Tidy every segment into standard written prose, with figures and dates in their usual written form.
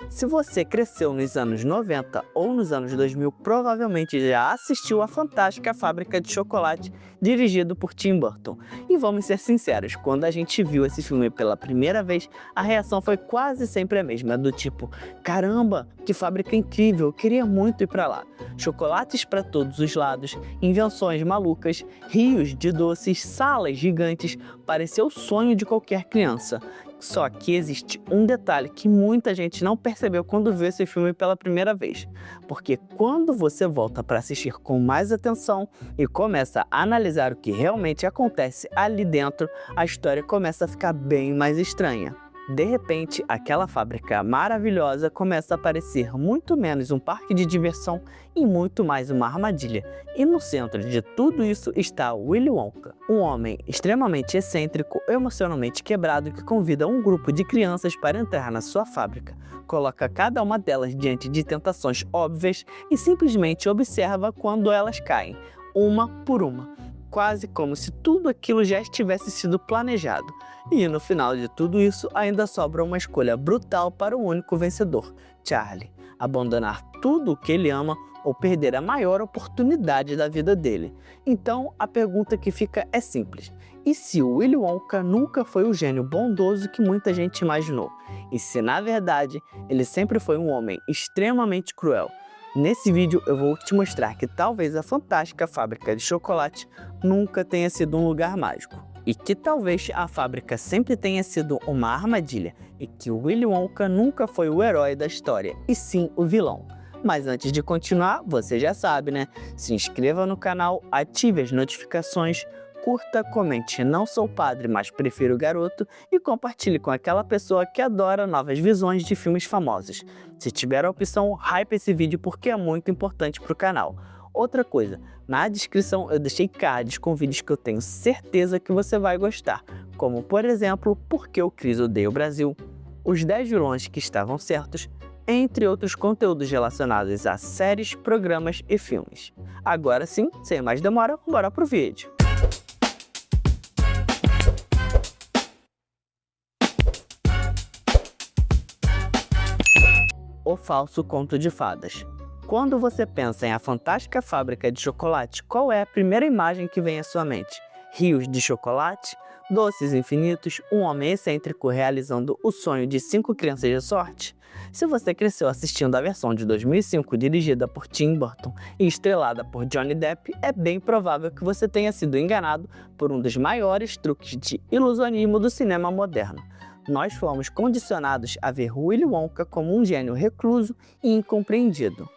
Se você cresceu nos anos 90 ou nos anos 2000, provavelmente já assistiu a fantástica Fábrica de Chocolate, dirigido por Tim Burton. E vamos ser sinceros, quando a gente viu esse filme pela primeira vez, a reação foi quase sempre a mesma, do tipo, caramba, que fábrica incrível, eu queria muito ir pra lá. Chocolates para todos os lados, invenções malucas, rios de doces, salas gigantes, pareceu o sonho de qualquer criança. Só que existe um detalhe que muita gente não percebeu quando viu esse filme pela primeira vez. Porque quando você volta para assistir com mais atenção e começa a analisar o que realmente acontece ali dentro, a história começa a ficar bem mais estranha. De repente, aquela fábrica maravilhosa começa a parecer muito menos um parque de diversão e muito mais uma armadilha. E no centro de tudo isso está Willy Wonka, um homem extremamente excêntrico, emocionalmente quebrado que convida um grupo de crianças para entrar na sua fábrica. Coloca cada uma delas diante de tentações óbvias e simplesmente observa quando elas caem, uma por uma. Quase como se tudo aquilo já tivesse sido planejado. E no final de tudo isso, ainda sobra uma escolha brutal para o único vencedor, Charlie. Abandonar tudo o que ele ama ou perder a maior oportunidade da vida dele. Então, a pergunta que fica é simples. E se o Willy Wonka nunca foi o gênio bondoso que muita gente imaginou? E se, na verdade, ele sempre foi um homem extremamente cruel? Nesse vídeo eu vou te mostrar que talvez a fantástica fábrica de chocolate nunca tenha sido um lugar mágico. E que talvez a fábrica sempre tenha sido uma armadilha. E que o Willy Wonka nunca foi o herói da história, e sim o vilão. Mas antes de continuar, você já sabe, né? Se inscreva no canal, ative as notificações, curta, comente "Não sou padre, mas prefiro garoto" e compartilhe com aquela pessoa que adora novas visões de filmes famosos. Se tiver a opção, hype esse vídeo porque é muito importante para o canal. Outra coisa, na descrição eu deixei cards com vídeos que eu tenho certeza que você vai gostar, como por exemplo, Por que o Chris odeia o Brasil, os 10 vilões que estavam certos, entre outros conteúdos relacionados a séries, programas e filmes. Agora sim, sem mais demora, bora pro vídeo. O falso conto de fadas. Quando você pensa em A Fantástica Fábrica de Chocolate, qual é a primeira imagem que vem à sua mente? Rios de chocolate? Doces infinitos? Um homem excêntrico realizando o sonho de 5 crianças de sorte? Se você cresceu assistindo a versão de 2005 dirigida por Tim Burton e estrelada por Johnny Depp, é bem provável que você tenha sido enganado por um dos maiores truques de ilusionismo do cinema moderno. Nós fomos condicionados a ver Willy Wonka como um gênio recluso e incompreendido.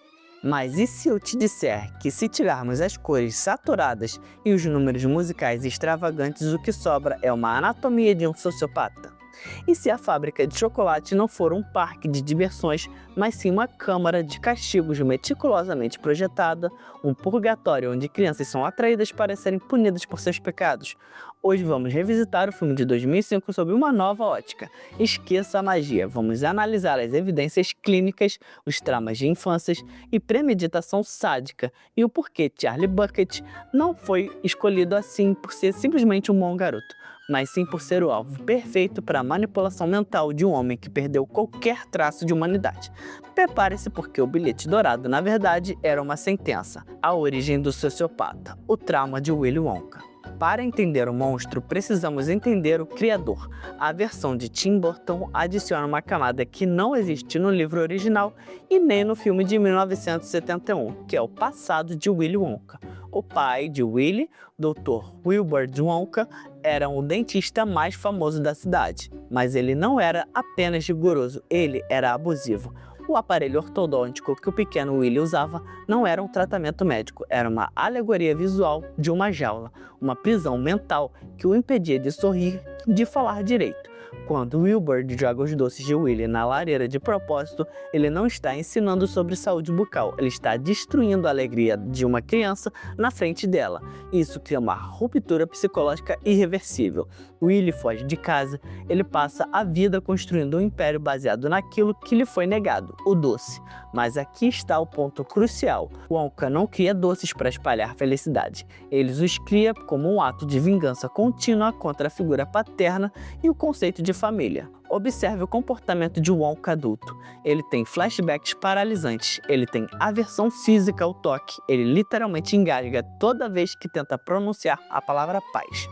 Mas e se eu te disser que se tirarmos as cores saturadas e os números musicais extravagantes, o que sobra é uma anatomia de um sociopata? E se a fábrica de chocolate não for um parque de diversões, mas sim uma câmara de castigos meticulosamente projetada, um purgatório onde crianças são atraídas para serem punidas por seus pecados? Hoje vamos revisitar o filme de 2005 sob uma nova ótica. Esqueça a magia, vamos analisar as evidências clínicas, os traumas de infâncias e premeditação sádica e o porquê Charlie Bucket não foi escolhido assim por ser simplesmente um bom garoto, mas sim por ser o alvo perfeito para a manipulação mental de um homem que perdeu qualquer traço de humanidade. Prepare-se porque o bilhete dourado, na verdade, era uma sentença. A origem do sociopata, o trauma de Willy Wonka. Para entender o monstro, precisamos entender o criador. A versão de Tim Burton adiciona uma camada que não existe no livro original e nem no filme de 1971, que é o passado de Willy Wonka. O pai de Willy, Dr. Wilbur Wonka, era o dentista mais famoso da cidade, mas ele não era apenas rigoroso, ele era abusivo. O aparelho ortodôntico que o pequeno Willy usava não era um tratamento médico, era uma alegoria visual de uma jaula, uma prisão mental que o impedia de sorrir e de falar direito. Quando Wilbur joga os doces de Willy na lareira de propósito, ele não está ensinando sobre saúde bucal, ele está destruindo a alegria de uma criança na frente dela. Isso cria uma ruptura psicológica irreversível. Willy foge de casa, ele passa a vida construindo um império baseado naquilo que lhe foi negado, o doce. Mas aqui está o ponto crucial. Wonka não cria doces para espalhar felicidade. Ele os cria como um ato de vingança contínua contra a figura paterna e o conceito conceito de família. Observe o comportamento de Wonka adulto. Ele tem flashbacks paralisantes, ele tem aversão física ao toque, ele literalmente engasga toda vez que tenta pronunciar a palavra paz.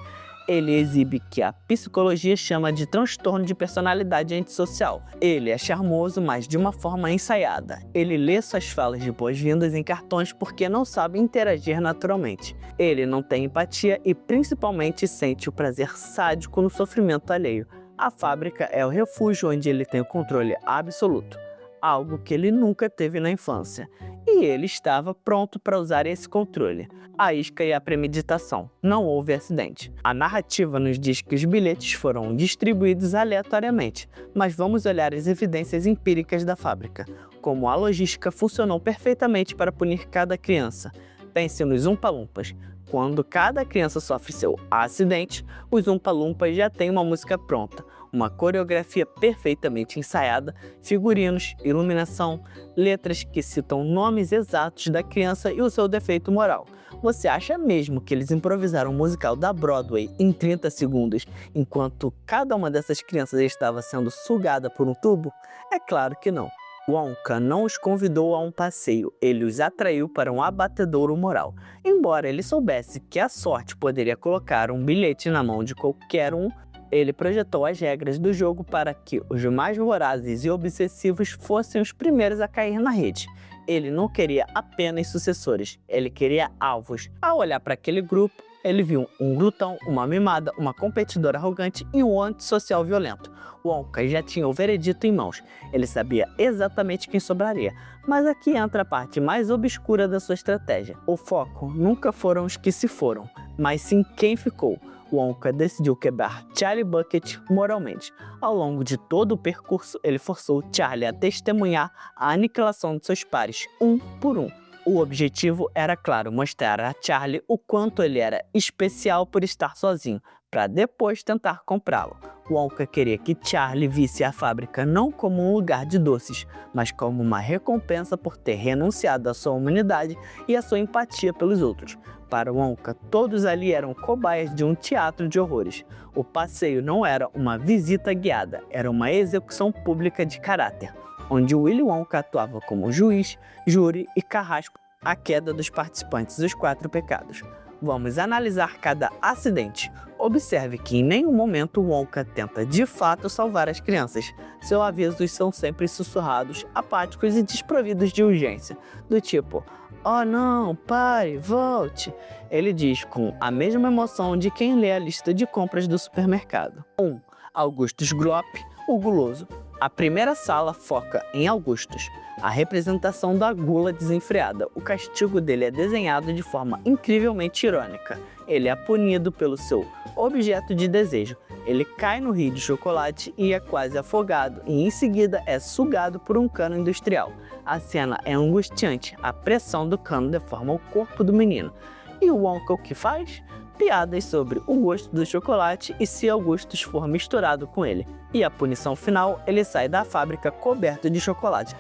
Ele exibe que a psicologia chama de transtorno de personalidade antissocial. Ele é charmoso, mas de uma forma ensaiada. Ele lê suas falas de boas-vindas em cartões porque não sabe interagir naturalmente. Ele não tem empatia e principalmente sente o prazer sádico no sofrimento alheio. A fábrica é o refúgio onde ele tem o controle absoluto, algo que ele nunca teve na infância. E ele estava pronto para usar esse controle. A isca e a premeditação. Não houve acidente. A narrativa nos diz que os bilhetes foram distribuídos aleatoriamente, mas vamos olhar as evidências empíricas da fábrica, como a logística funcionou perfeitamente para punir cada criança. Pense nos Umpa-Lumpas. Quando cada criança sofre seu acidente, os Umpa-Lumpas já têm uma música pronta, uma coreografia perfeitamente ensaiada, figurinos, iluminação, letras que citam nomes exatos da criança e o seu defeito moral. Você acha mesmo que eles improvisaram um musical da Broadway em 30 segundos, enquanto cada uma dessas crianças estava sendo sugada por um tubo? É claro que não. Wonka não os convidou a um passeio, ele os atraiu para um abatedouro moral. Embora ele soubesse que a sorte poderia colocar um bilhete na mão de qualquer um, ele projetou as regras do jogo para que os mais vorazes e obsessivos fossem os primeiros a cair na rede. Ele não queria apenas sucessores, ele queria alvos. Ao olhar para aquele grupo, ele viu um glutão, uma mimada, uma competidora arrogante e um antissocial violento. Wonka já tinha o veredito em mãos. Ele sabia exatamente quem sobraria. Mas aqui entra a parte mais obscura da sua estratégia. O foco nunca foram os que se foram, mas sim quem ficou. Wonka decidiu quebrar Charlie Bucket moralmente. Ao longo de todo o percurso, ele forçou Charlie a testemunhar a aniquilação de seus pares, um por um. O objetivo era, claro, mostrar a Charlie o quanto ele era especial por estar sozinho, para depois tentar comprá-lo. Wonka queria que Charlie visse a fábrica não como um lugar de doces, mas como uma recompensa por ter renunciado à sua humanidade e à sua empatia pelos outros. Para Wonka, todos ali eram cobaias de um teatro de horrores. O passeio não era uma visita guiada, era uma execução pública de caráter, onde Willy Wonka atuava como juiz, júri e carrasco, a queda dos participantes dos 4 pecados. Vamos analisar cada acidente. Observe que em nenhum momento Wonka tenta de fato salvar as crianças. Seus avisos são sempre sussurrados, apáticos e desprovidos de urgência, do tipo: "Oh não, pare, volte." Ele diz com a mesma emoção de quem lê a lista de compras do supermercado. 1. Augustus Gloop, o guloso. A primeira sala foca em Augustus, a representação da gula desenfreada. O castigo dele é desenhado de forma incrivelmente irônica. Ele é punido pelo seu objeto de desejo. Ele cai no rio de chocolate e é quase afogado, e em seguida é sugado por um cano industrial. A cena é angustiante, a pressão do cano deforma o corpo do menino. E o Wonka o que faz? Piadas sobre o gosto do chocolate e se Augustus for misturado com ele. E a punição final, ele sai da fábrica coberto de chocolate.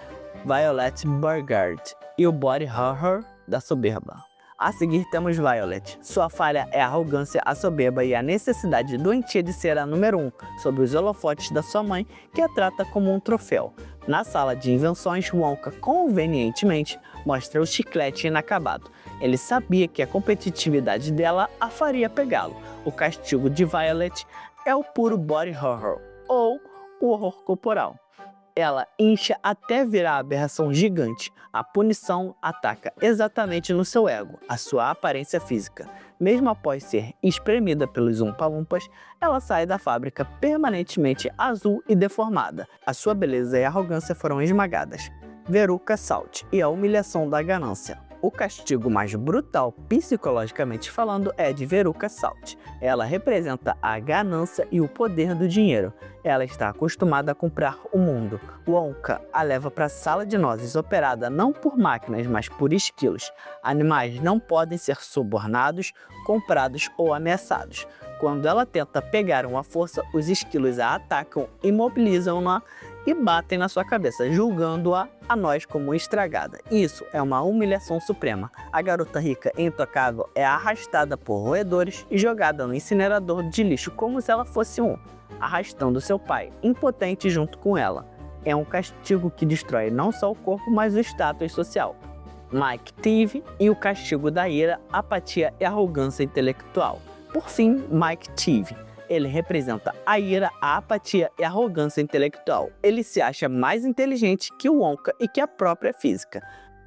Violet Burgard e o body horror da soberba. A seguir temos Violet. Sua falha é a arrogância, a soberba e a necessidade doentia de ser a número 1 sobre os holofotes da sua mãe, que a trata como um troféu. Na sala de invenções, Wonka convenientemente mostra o chiclete inacabado. Ele sabia que a competitividade dela a faria pegá-lo. O castigo de Violet é o puro body horror, ou o horror corporal. Ela incha até virar aberração gigante. A punição ataca exatamente no seu ego, a sua aparência física. Mesmo após ser espremida pelos Umpa-Lumpas, ela sai da fábrica permanentemente azul e deformada. A sua beleza e arrogância foram esmagadas. Veruca Salt e a humilhação da ganância. O castigo mais brutal, psicologicamente falando, é de Veruca Salt. Ela representa a ganância e o poder do dinheiro. Ela está acostumada a comprar o mundo. Wonka a leva para a sala de nozes, operada não por máquinas, mas por esquilos. Animais não podem ser subornados, comprados ou ameaçados. Quando ela tenta pegar uma força, os esquilos a atacam, imobilizam-na e batem na sua cabeça, julgando-a a nós como estragada. Isso é uma humilhação suprema. A garota rica e intocável é arrastada por roedores e jogada no incinerador de lixo como se ela fosse arrastando seu pai, impotente junto com ela. É um castigo que destrói não só o corpo, mas o status social. Mike Teavee e o castigo da ira, apatia e arrogância intelectual. Por fim, Mike Teavee. Ele representa a ira, a apatia e a arrogância intelectual. Ele se acha mais inteligente que o Wonka e que a própria física.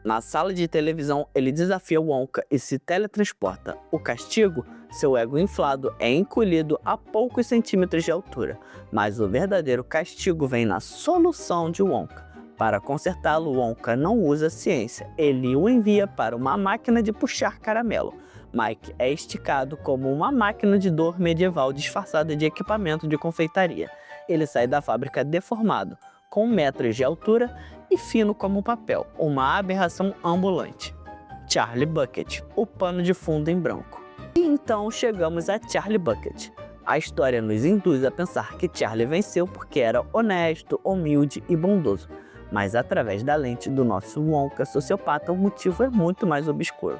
Na sala de televisão, ele desafia o Wonka e se teletransporta. O castigo? Seu ego inflado é encolhido a poucos centímetros de altura. Mas o verdadeiro castigo vem na solução de Wonka. Para consertá-lo, Wonka não usa ciência. Ele o envia para uma máquina de puxar caramelo. Mike é esticado como uma máquina de dor medieval disfarçada de equipamento de confeitaria. Ele sai da fábrica deformado, com metros de altura e fino como papel, uma aberração ambulante. Charlie Bucket, o pano de fundo em branco. E então chegamos a Charlie Bucket. A história nos induz a pensar que Charlie venceu porque era honesto, humilde e bondoso. Mas através da lente do nosso Wonka sociopata, o motivo é muito mais obscuro.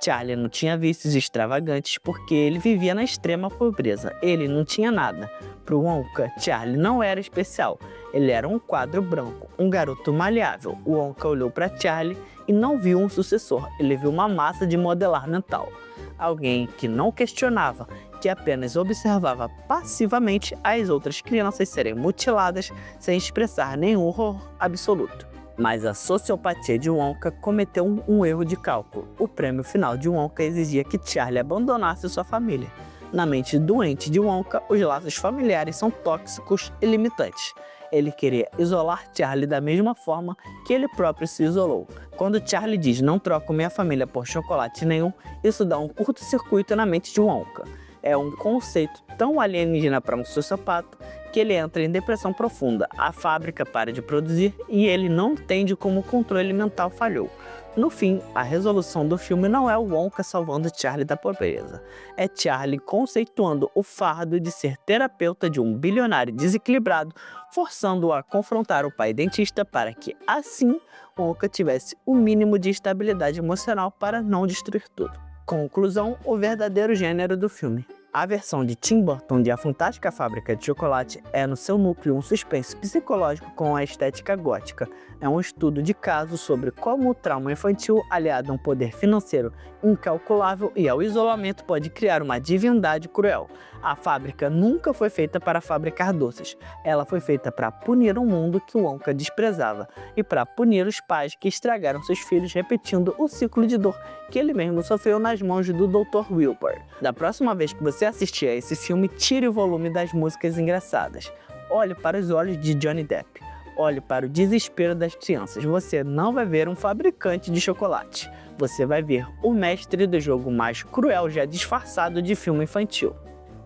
Charlie não tinha vícios extravagantes porque ele vivia na extrema pobreza. Ele não tinha nada. Para o Wonka, Charlie não era especial. Ele era um quadro branco, um garoto maleável. O Wonka olhou para Charlie e não viu um sucessor. Ele viu uma massa de modelar mental. Alguém que não questionava, que apenas observava passivamente as outras crianças serem mutiladas sem expressar nenhum horror absoluto. Mas a sociopatia de Wonka cometeu um erro de cálculo. O prêmio final de Wonka exigia que Charlie abandonasse sua família. Na mente doente de Wonka, os laços familiares são tóxicos e limitantes. Ele queria isolar Charlie da mesma forma que ele próprio se isolou. Quando Charlie diz "não troco minha família por chocolate nenhum", isso dá um curto-circuito na mente de Wonka. É um conceito tão alienígena para um sociopata que ele entra em depressão profunda. A fábrica para de produzir e ele não entende como o controle mental falhou. No fim, a resolução do filme não é o Wonka salvando Charlie da pobreza. É Charlie conceituando o fardo de ser terapeuta de um bilionário desequilibrado, forçando-o a confrontar o pai dentista para que, assim, Wonka tivesse o mínimo de estabilidade emocional para não destruir tudo. Conclusão, o verdadeiro gênero do filme. A versão de Tim Burton de A Fantástica Fábrica de Chocolate é no seu núcleo um suspense psicológico com a estética gótica. É um estudo de caso sobre como o trauma infantil, aliado a um poder financeiro incalculável e ao isolamento, pode criar uma divindade cruel. A fábrica nunca foi feita para fabricar doces. Ela foi feita para punir um mundo que Wonka desprezava e para punir os pais que estragaram seus filhos, repetindo o ciclo de dor que ele mesmo sofreu nas mãos do Dr. Wilbur. Da próxima vez que você assistir a esse filme, tire o volume das músicas engraçadas. Olhe para os olhos de Johnny Depp. Olhe para o desespero das crianças. Você não vai ver um fabricante de chocolate. Você vai ver o mestre do jogo mais cruel já disfarçado de filme infantil.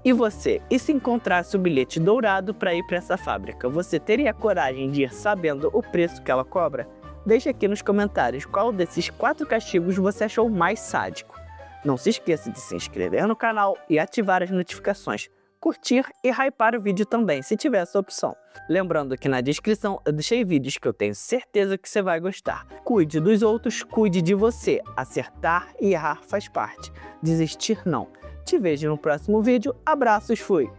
E você? E se encontrasse o bilhete dourado para ir para essa fábrica? Você teria coragem de ir sabendo o preço que ela cobra? Deixe aqui nos comentários qual desses 4 castigos você achou mais sádico. Não se esqueça de se inscrever no canal e ativar as notificações. Curtir e hypar o vídeo também, se tiver essa opção. Lembrando que na descrição eu deixei vídeos que eu tenho certeza que você vai gostar. Cuide dos outros, cuide de você. Acertar e errar faz parte. Desistir não. Te vejo no próximo vídeo. Abraços, fui!